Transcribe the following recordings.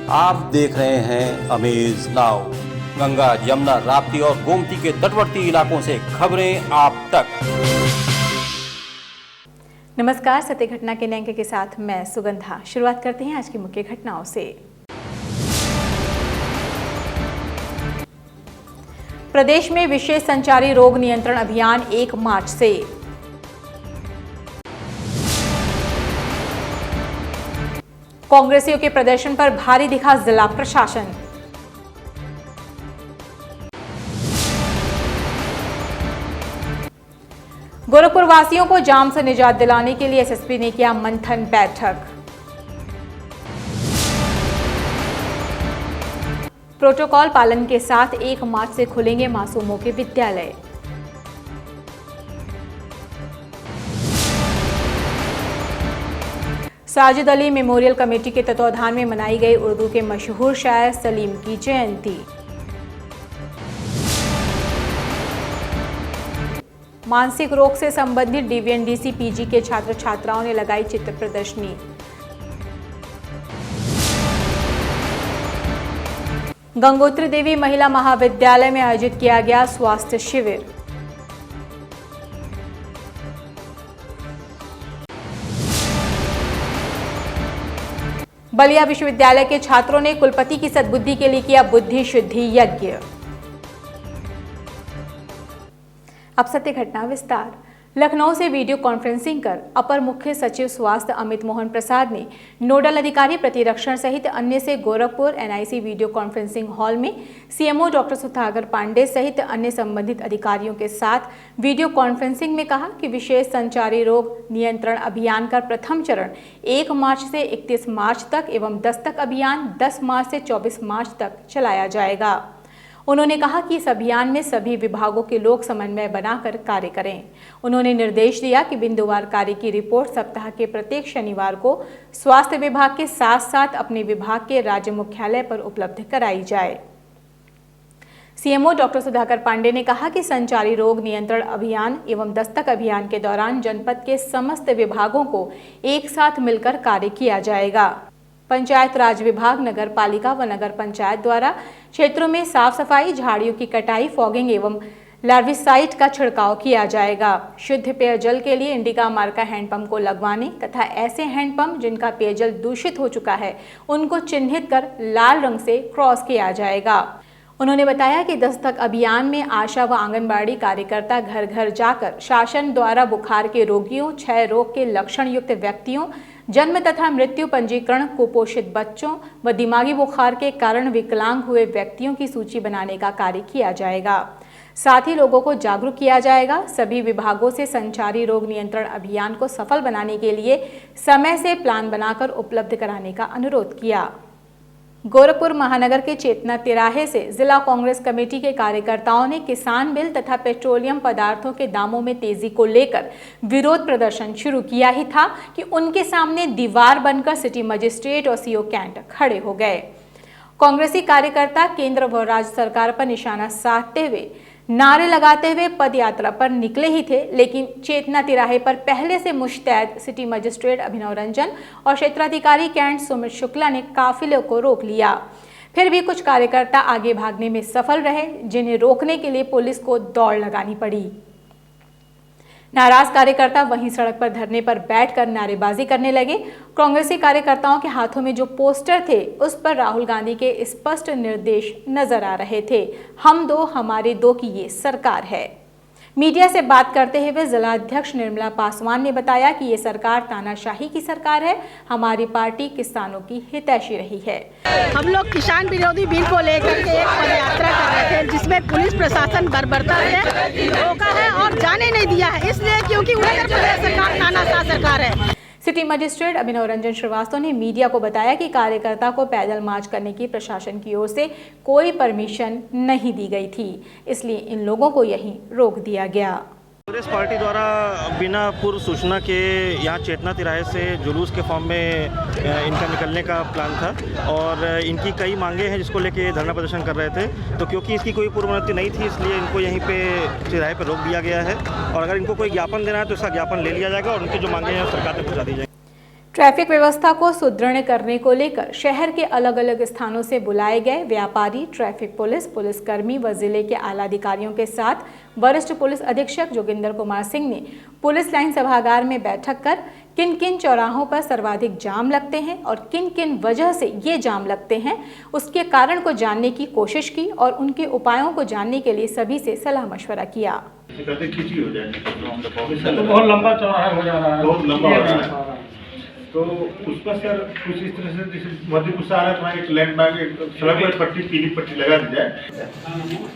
आप देख रहे हैं अमेज नाउ। गंगा, यमुना, राप्ती और गोमती के तटवर्ती इलाकों से खबरें आप तक। नमस्कार, सत्य घटना के अंक के साथ मैं सुगंधा। शुरुआत करते हैं आज की मुख्य घटनाओं से। प्रदेश में विशेष संचारी रोग नियंत्रण अभियान 1 मार्च से। कांग्रेसियों के प्रदर्शन पर भारी दिखा जिला प्रशासन। गोरखपुर वासियों को जाम से निजात दिलाने के लिए एसएसपी ने किया मंथन बैठक। प्रोटोकॉल पालन के साथ 1 मार्च से खुलेंगे मासूमों के विद्यालय। साजिद अली मेमोरियल कमेटी के तत्वाधान में मनाई गई उर्दू के मशहूर शायर सलीम की जयंती। मानसिक रोग से संबंधित डीवीएनडीसी पीजी के छात्र छात्राओं ने लगाई चित्र प्रदर्शनी। गंगोत्री देवी महिला महाविद्यालय में आयोजित किया गया स्वास्थ्य शिविर। बलिया विश्वविद्यालय के छात्रों ने कुलपति की सद्बुद्धि के लिए किया बुद्धि शुद्धि यज्ञ। अब सत्य घटना विस्तार। लखनऊ से वीडियो कॉन्फ्रेंसिंग कर अपर मुख्य सचिव स्वास्थ्य अमित मोहन प्रसाद ने नोडल अधिकारी प्रतिरक्षण सहित अन्य से Gorakhpur NIC video conferencing hall में सीएमओ डॉक्टर सुधाकर पांडे सहित अन्य संबंधित अधिकारियों के साथ वीडियो कॉन्फ्रेंसिंग में कहा कि विशेष संचारी रोग नियंत्रण अभियान का प्रथम चरण 1 मार्च से 31 मार्च तक एवं दस्तक अभियान 10 मार्च से 24 मार्च तक चलाया जाएगा। उन्होंने कहा कि इस अभियान में सभी विभागों के लोग समन्वय बनाकर कार्य करें। उन्होंने निर्देश दिया कि बिंदुवार कार्य की रिपोर्ट सप्ताह के प्रत्येक शनिवार को स्वास्थ्य विभाग के साथ साथ अपने विभाग के राज्य मुख्यालय पर उपलब्ध कराई जाए। सीएमओ डॉक्टर सुधाकर पांडे ने कहा कि संचारी रोग नियंत्रण अभियान एवं दस्तक अभियान के दौरान जनपद के समस्त विभागों को एक साथ मिलकर कार्य किया जाएगा। पंचायत राज विभाग, नगर पालिका व नगर पंचायत द्वारा क्षेत्रों में साफ सफाई, झाड़ियों की कटाई, फॉगिंग एवं लार्विसाइड का छिड़काव किया जाएगा। शुद्ध पेयजल के लिए इंडिका मार्का हैंडपंप को लगवाने तथा ऐसे हैंडपंप जिनका पेयजल दूषित हो चुका है उनको चिन्हित कर लाल रंग से क्रॉस किया जाएगा। उन्होंने बताया कि दस्तक अभियान में आशा व आंगनबाड़ी कार्यकर्ता घर घर जाकर शासन द्वारा बुखार के रोगियों, क्षय रोग के लक्षण युक्त व्यक्तियों, जन्म तथा मृत्यु पंजीकरण, कुपोषित बच्चों व दिमागी बुखार के कारण विकलांग हुए व्यक्तियों की सूची बनाने का कार्य किया जाएगा। साथ ही लोगों को जागरूक किया जाएगा। सभी विभागों से संचारी रोग नियंत्रण अभियान को सफल बनाने के लिए समय से प्लान बनाकर उपलब्ध कराने का अनुरोध किया। गोरखपुर महानगर के चेतना तिराहे से जिला कांग्रेस कमेटी के कार्यकर्ताओं ने किसान बिल तथा पेट्रोलियम पदार्थों के दामों में तेजी को लेकर विरोध प्रदर्शन शुरू किया ही था कि उनके सामने दीवार बनकर सिटी मजिस्ट्रेट और सीओ कैंट खड़े हो गए। कांग्रेसी कार्यकर्ता केंद्र व राज्य सरकार पर निशाना साधते हुए नारे लगाते हुए पद यात्रा पर निकले ही थे, लेकिन चेतना तिराहे पर पहले से मुस्तैद सिटी मजिस्ट्रेट अभिनव रंजन और क्षेत्राधिकारी कैंट सुमित शुक्ला ने काफिले को रोक लिया। फिर भी कुछ कार्यकर्ता आगे भागने में सफल रहे, जिन्हें रोकने के लिए पुलिस को दौड़ लगानी पड़ी। नाराज कार्यकर्ता वहीं सड़क पर धरने पर बैठकर नारेबाजी करने लगे। कांग्रेसी कार्यकर्ताओं के हाथों में जो पोस्टर थे उस पर राहुल गांधी के स्पष्ट निर्देश नजर आ रहे थे, हम दो हमारे दो की ये सरकार है। मीडिया से बात करते हुए जिला अध्यक्ष निर्मला पासवान ने बताया कि ये सरकार तानाशाही की सरकार है, हमारी पार्टी किसानों की हितैषी रही है। हम लोग किसान विरोधी बिल को लेकर के एक पद यात्रा कर रहे थे, जिसमें पुलिस प्रशासन बर्बरता से रोका है और जाने नहीं दिया है, इसलिए क्योंकि उत्तर प्रदेश सरकार तानाशाह सरकार है। सिटी मजिस्ट्रेट अभिनव रंजन श्रीवास्तव ने मीडिया को बताया कि कार्यकर्ता को पैदल मार्च करने की प्रशासन की ओर से कोई परमिशन नहीं दी गई थी, इसलिए इन लोगों को यहीं रोक दिया गया। कांग्रेस पार्टी द्वारा बिना पूर्व सूचना के यहाँ चेतना तिराहे से जुलूस के फॉर्म में इनका निकलने का प्लान था और इनकी कई मांगे हैं जिसको लेके धरना प्रदर्शन कर रहे थे। तो क्योंकि इसकी कोई पूर्वनुमति नहीं थी इसलिए इनको यहीं पे तिराहे पर रोक दिया गया है और अगर इनको कोई ज्ञापन देना है तो इसका ज्ञापन ले लिया जाएगा और उनकी जो मांगे हैं सरकार तक पहुँचा दी जाएगी। ट्रैफिक व्यवस्था को सुदृढ़ करने को लेकर शहर के अलग अलग स्थानों से बुलाए गए व्यापारी, ट्रैफिक पुलिस, पुलिसकर्मी व जिले के आला अधिकारियों के साथ वरिष्ठ पुलिस अधीक्षक जोगिंदर कुमार सिंह ने पुलिस लाइन सभागार में बैठक कर किन किन चौराहों पर सर्वाधिक जाम लगते हैं और किन किन वजह से ये जाम लगते हैं उसके कारण को जानने की कोशिश की और उनके उपायों को जानने के लिए सभी से सलाह मशवरा किया। बहुत लंबा चौराहा हो जा रहा है, बहुत लंबा हो रहा है, तो उस पर सर कुछ इस तरह से जैसे मध्यपुर से आ रहा है, वहाँ एक लैंडमार्क एक सड़क पर पट्टी, पीली पट्टी लगा दी जाए।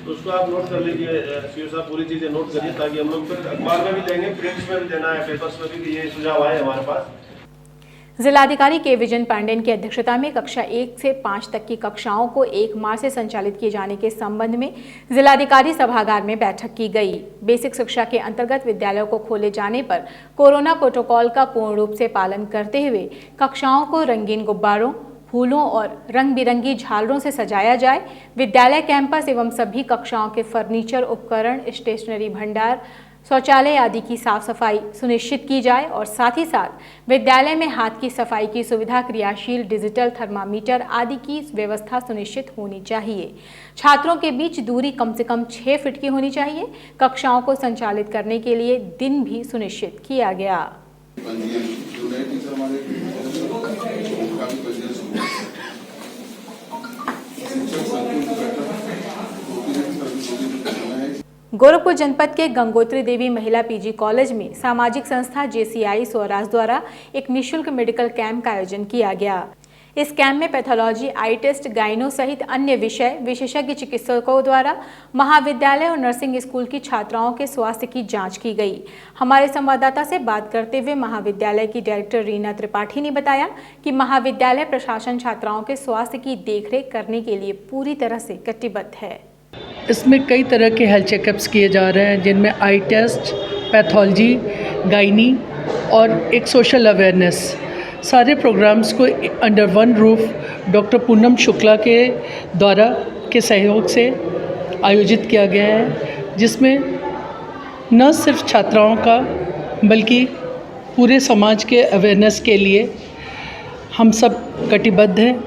उसको आप नोट कर लीजिए, सीओ साहब पूरी चीज़ें नोट करिए ताकि हम लोग फिर अखबार में भी देंगे, प्रिंट्स में भी देना है, पेपर्स में भी, ये सुझाव आए हमारे पास। जिलाधिकारी के विजन पांडेन की अध्यक्षता में कक्षा 1 से 5 तक की कक्षाओं को 1 मार्च से संचालित किए जाने के संबंध में जिलाधिकारी सभागार में बैठक की गई। बेसिक शिक्षा के अंतर्गत विद्यालयों को खोले जाने पर कोरोना प्रोटोकॉल का पूर्ण रूप से पालन करते हुए कक्षाओं को रंगीन गुब्बारों, फूलों और रंग बिरंगी झालरों से सजाया जाए। विद्यालय कैंपस एवं सभी कक्षाओं के फर्नीचर, उपकरण, स्टेशनरी भंडार, शौचालय आदि की साफ सफाई सुनिश्चित की जाए और साथ ही साथ विद्यालय में हाथ की सफाई की सुविधा, क्रियाशील डिजिटल थर्मामीटर आदि की व्यवस्था सुनिश्चित होनी चाहिए। छात्रों के बीच दूरी कम से कम 6 फीट की होनी चाहिए। कक्षाओं को संचालित करने के लिए दिन भी सुनिश्चित किया गया। गोरखपुर जनपद के गंगोत्री देवी महिला पीजी कॉलेज में सामाजिक संस्था JCI स्वराज द्वारा एक निःशुल्क मेडिकल कैंप का आयोजन किया गया। इस कैंप में पैथोलॉजी, आई टेस्ट, गाइनो सहित अन्य विषय विशेषज्ञ चिकित्सकों द्वारा महाविद्यालय और नर्सिंग स्कूल की छात्राओं के स्वास्थ्य की जांच की गई। हमारे संवाददाता से बात करते हुए महाविद्यालय की डायरेक्टर रीना त्रिपाठी ने बताया कि महाविद्यालय प्रशासन छात्राओं के स्वास्थ्य की देखरेख करने के लिए पूरी तरह से कटिबद्ध है। इसमें कई तरह के हेल्थ चेकअप्स किए जा रहे हैं, जिनमें आई टेस्ट, पैथोलॉजी, गायनी और एक सोशल अवेयरनेस, सारे प्रोग्राम्स को under one roof doctor Poonam Shukla के द्वारा के सहयोग से आयोजित किया गया है, जिसमें न सिर्फ छात्राओं का बल्कि पूरे समाज के अवेयरनेस के लिए हम सब कटिबद्ध हैं।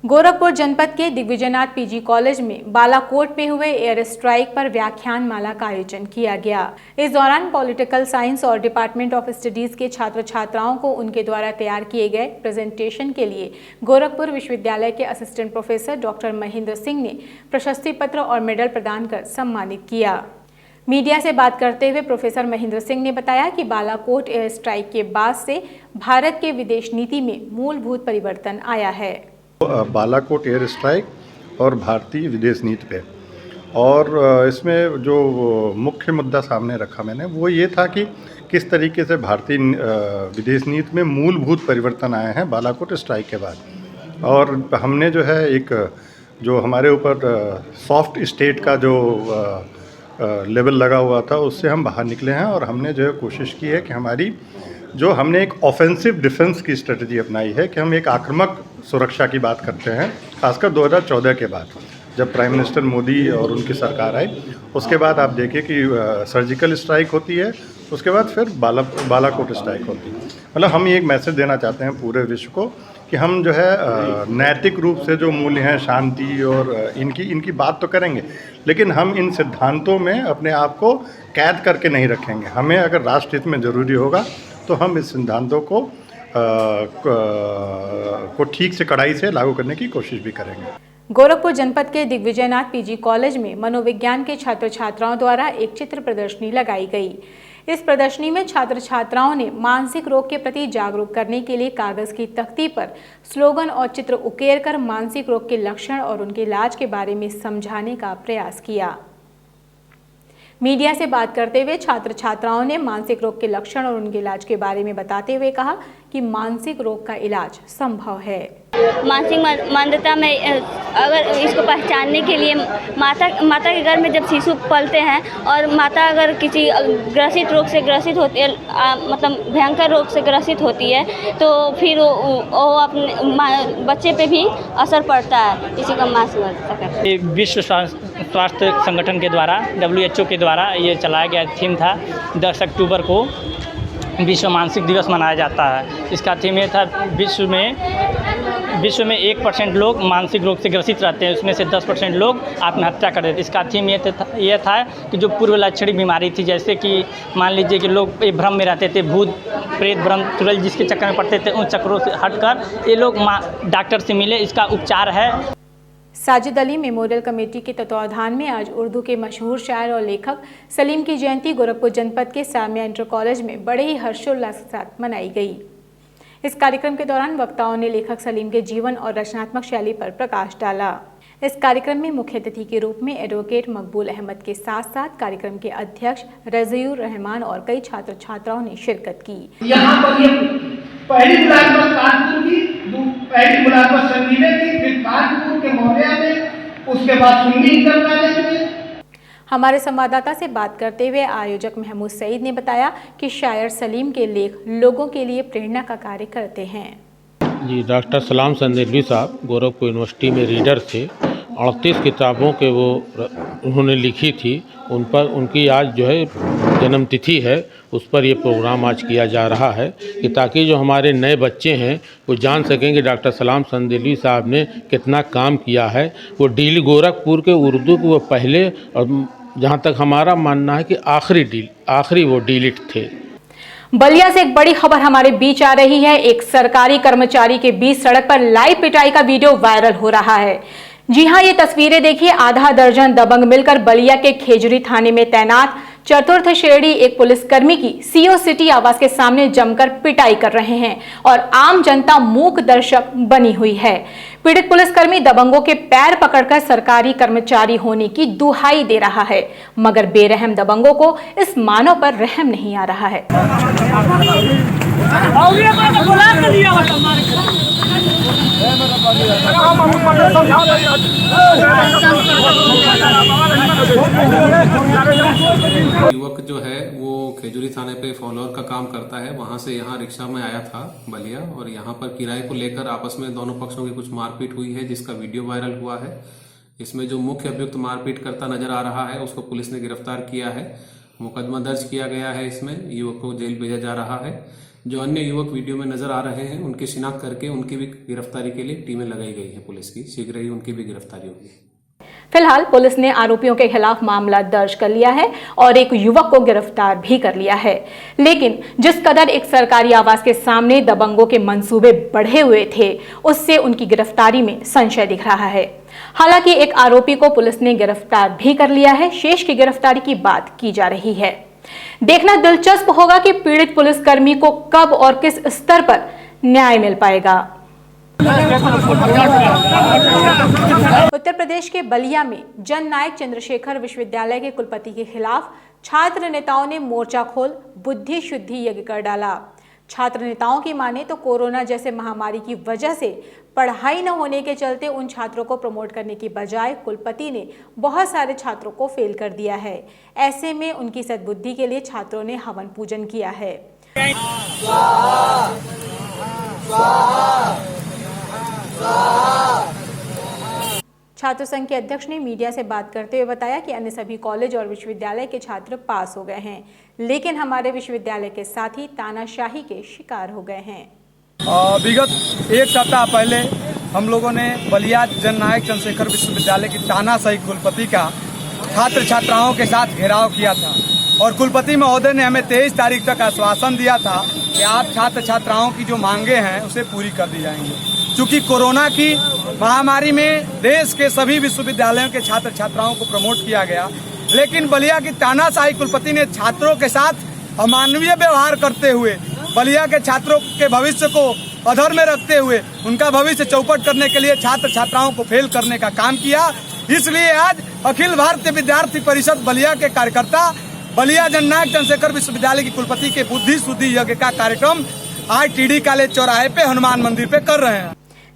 गोरखपुर जनपद के दिग्विजयनाथ पीजी कॉलेज में बालाकोट में हुए एयर स्ट्राइक पर व्याख्यान माला का आयोजन किया गया। इस दौरान पॉलिटिकल साइंस और डिपार्टमेंट ऑफ स्टडीज के छात्र छात्राओं को उनके द्वारा तैयार किए गए प्रेजेंटेशन के लिए गोरखपुर विश्वविद्यालय के assistant professor doctor Mahendra Singh ने प्रशस्ति पत्र और मेडल प्रदान कर सम्मानित किया। मीडिया से बात करते हुए प्रोफेसर महेंद्र सिंह ने बताया कि बालाकोट एयर स्ट्राइक के बाद से भारत के विदेश नीति में मूलभूत परिवर्तन आया है। बालाकोट एयर स्ट्राइक और भारतीय विदेश नीति पे, और इसमें जो मुख्य मुद्दा सामने रखा मैंने वो ये था कि किस तरीके से भारतीय विदेश नीति में मूलभूत परिवर्तन आए हैं बालाकोट स्ट्राइक के बाद। और हमने जो है एक जो हमारे ऊपर सॉफ्ट स्टेट का जो लेवल लगा हुआ था उससे हम बाहर निकले हैं, और हमने जो है कोशिश की है कि हमारी जो हमने एक ऑफेंसिव डिफेंस की स्ट्रेटजी अपनाई है कि हम एक आक्रामक सुरक्षा की बात करते हैं, खासकर 2014 के बाद जब प्राइम मिनिस्टर मोदी और उनकी सरकार आई। उसके बाद आप देखिए कि सर्जिकल स्ट्राइक होती है, उसके बाद फिर बालाकोट स्ट्राइक होती है। मतलब हम ये एक मैसेज देना चाहते हैं पूरे विश्व को कि हम जो है नैतिक रूप से जो मूल्य हैं, शांति और इनकी बात तो करेंगे, लेकिन हम इन सिद्धांतों में अपने आप को कैद करके नहीं रखेंगे। हमें अगर राष्ट्र हित में ज़रूरी होगा तो हम इस सिद्धांतों को ठीक से कड़ाई से लागू करने की कोशिश भी करेंगे। गोरखपुर जनपद के दिग्विजयनाथ पीजी कॉलेज में मनोविज्ञान के छात्र छात्राओं द्वारा एक चित्र प्रदर्शनी लगाई गई। इस प्रदर्शनी में छात्र छात्राओं ने मानसिक रोग के प्रति जागरूक करने के लिए कागज की तख्ती पर स्लोगन और चित्र उकेर कर मानसिक रोग के लक्षण और उनके इलाज के बारे में समझाने का प्रयास किया। मीडिया से बात करते हुए छात्र छात्राओं ने मानसिक रोग के लक्षण और उनके इलाज के बारे में बताते हुए कहा कि मानसिक रोग का इलाज संभव है। मानसिक मंदता में अगर इसको पहचानने के लिए माता के गर्भ में जब शिशु पलते हैं और माता अगर किसी ग्रसित रोग से ग्रसित होती है, मतलब भयंकर रोग से ग्रसित होती है, तो फिर वो अपने बच्चे पे भी असर पड़ता है। इसी का मानसिक मंदता विश्व स्वास्थ्य संगठन के द्वारा WHO के द्वारा ये चलाया गया थीम था 10 अक्टूबर को विश्व मानसिक दिवस मनाया जाता है। इसका थीम ये था विश्व में 1% लोग मानसिक रोग से ग्रसित रहते हैं, उसमें से 10% लोग आत्महत्या कर देते हैं। इसका थीम ये था कि जो पूर्व लक्षणी बीमारी थी, जैसे कि मान लीजिए कि लोग एक भ्रम में रहते थे, भूत प्रेत भ्रम चुड़ैल जिसके चक्कर में पड़ते थे, उन चक्रों से हटकर ये लोग डॉक्टर से मिले, इसका उपचार है। साजिद अली मेमोरियल कमेटी के तत्वावधान में आज उर्दू के मशहूर शायर और लेखक सलीम की जयंती गोरखपुर जनपद के सामिया इंटर कॉलेज में बड़े ही हर्षोल्लास के साथ मनाई गई। इस कार्यक्रम के दौरान वक्ताओं ने लेखक सलीम के जीवन और रचनात्मक शैली पर प्रकाश डाला। इस कार्यक्रम में मुख्य अतिथि के रूप में एडवोकेट मकबूल अहमद के साथ साथ कार्यक्रम के अध्यक्ष रज़ीउर रहमान और कई छात्र छात्राओं ने शिरकत की। यहाँ पर ये पहली मुलाकात कानपुर की, पहली मुलाकात संगीने की, फिर कानपुर के मोहल्ले में, उसके बाद सुन्नी इंटर कॉलेज में। हमारे संवाददाता से बात करते हुए आयोजक महमूद सईद ने बताया कि शायर सलीम के लेख लोगों के लिए प्रेरणा का कार्य करते हैं। जी, डॉक्टर सलाम संदेलवी साहब गोरखपुर यूनिवर्सिटी में रीडर थे। 38 किताबों के वो उन्होंने लिखी थी, उन पर उनकी आज जो है जन्म तिथि है, उस पर ये प्रोग्राम आज किया जा रहा है कि ताकि जो हमारे नए बच्चे हैं वो जान सकें कि डॉक्टर सलाम संदेलवी साहब ने कितना काम किया है। वो डेली गोरखपुर के उर्दू के वो पहले और जहाँ तक हमारा मानना है कि आखिरी वो डिलीट थे। बलिया से एक बड़ी खबर हमारे बीच आ रही है। एक सरकारी कर्मचारी के बीच सड़क पर लाइव पिटाई का वीडियो वायरल हो रहा है। जी हां, ये तस्वीरें देखिए। आधा दर्जन दबंग मिलकर बलिया के खेजड़ी थाने में तैनात चतुर्थ श्रेणी एक पुलिसकर्मी की सीओ सिटी आवास के सामने जमकर पिटाई कर रहे हैं और आम जनता मूक दर्शक बनी हुई है। पीड़ित पुलिसकर्मी दबंगों के पैर पकड़कर सरकारी कर्मचारी होने की दुहाई दे रहा है, मगर बेरहम दबंगों को इस मानव पर रहम नहीं आ रहा है। युवक जो है वो खेजूरी थाने पे फॉलोअर का काम करता है। वहां से यहाँ रिक्शा में आया था बलिया और यहाँ पर किराए को लेकर आपस में दोनों पक्षों की कुछ मारपीट हुई है, जिसका वीडियो वायरल हुआ है। इसमें जो मुख्य अभियुक्त मारपीट करता नजर आ रहा है उसको पुलिस ने गिरफ्तार किया है। मुकदमा दर्ज किया गया है। इसमें युवक को जेल भेजा जा रहा है। जो अन्य युवक वीडियो में नजर आ रहे हैं उनकी शिनाख्त करके उनकी भी गिरफ्तारी के लिए टीमें लगाई गई है पुलिस की। शीघ्र ही उनकी भी गिरफ्तारी होगी। फिलहाल पुलिस ने आरोपियों के खिलाफ मामला दर्ज कर लिया है और एक युवक को गिरफ्तार भी कर लिया है। लेकिन जिस कदर एक सरकारी आवास के सामने दबंगों के मंसूबे बढ़े हुए थे, उससे उनकी गिरफ्तारी में संशय दिख रहा है। हालांकि एक आरोपी को पुलिस ने गिरफ्तार भी कर लिया है। शेष की गिरफ्तारी की बात की जा रही है। देखना दिलचस्प होगा कि पीड़ित पुलिसकर्मी को कब और किस स्तर पर न्याय मिल पाएगा। उत्तर प्रदेश के बलिया में जननायक चंद्रशेखर विश्वविद्यालय के कुलपति के खिलाफ छात्र नेताओं ने मोर्चा खोल बुद्धि शुद्धि यज्ञ कर डाला। छात्र नेताओं की माने तो कोरोना जैसे महामारी की वजह से पढ़ाई न होने के चलते उन छात्रों को प्रमोट करने की बजाय कुलपति ने बहुत सारे छात्रों को फेल कर दिया है। ऐसे में उनकी सद्बुद्धि के लिए छात्रों ने हवन पूजन किया है। छात्र संघ के अध्यक्ष ने मीडिया से बात करते हुए बताया कि अन्य सभी कॉलेज और विश्वविद्यालय के छात्र पास हो गए हैं, लेकिन हमारे विश्वविद्यालय के साथी तानाशाही के शिकार हो गए हैं। विगत एक सप्ताह पहले हम लोगों ने बलिया जननायक चंद्रशेखर विश्वविद्यालय की तानाशाही कुलपति का छात्र छात्राओं के साथ घेराव किया था और कुलपति महोदय ने हमें 23 तारीख तक आश्वासन दिया था कि आप छात्र छात्राओं की जो मांगे हैं उसे पूरी कर दी जाएंगी। चूंकि कोरोना की महामारी में देश के सभी विश्वविद्यालयों के छात्र छात्राओं को प्रमोट किया गया, लेकिन बलिया की तानाशाही कुलपति ने छात्रों के साथ अमानवीय व्यवहार करते हुए बलिया के छात्रों के भविष्य को अधर में रखते हुए उनका भविष्य चौपट करने के लिए छात्र छात्राओं को फेल करने का काम किया। इसलिए आज अखिल भारतीय विद्यार्थी परिषद बलिया के कार्यकर्ता बलिया जननायक चंद्रशेखर विश्वविद्यालय की कुलपति के बुद्धि शुद्धि यज्ञ का कार्यक्रम आज टीडी कॉलेज चौराहे पे हनुमान मंदिर पे कर रहे हैं।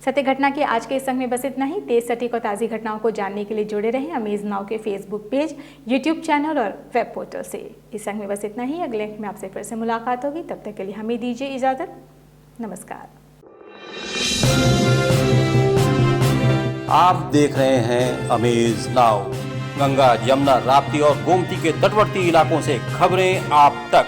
सत्य घटना के आज के इस संग में बस इतना ही। तेज सटीक और ताज़ी घटनाओं को जानने के लिए जुड़े रहें अमेज नाउ के फेसबुक पेज, यूट्यूब चैनल और वेब पोर्टल से। इस संग में बस इतना ही। अगले अंक में आपसे फिर से मुलाकात होगी। तब तक के लिए हमें दीजिए इजाजत। नमस्कार। आप देख रहे हैं अमेज नाउ। गंगा, यमुना, राप्ती और गोमती के तटवर्ती इलाकों से खबरें आप तक।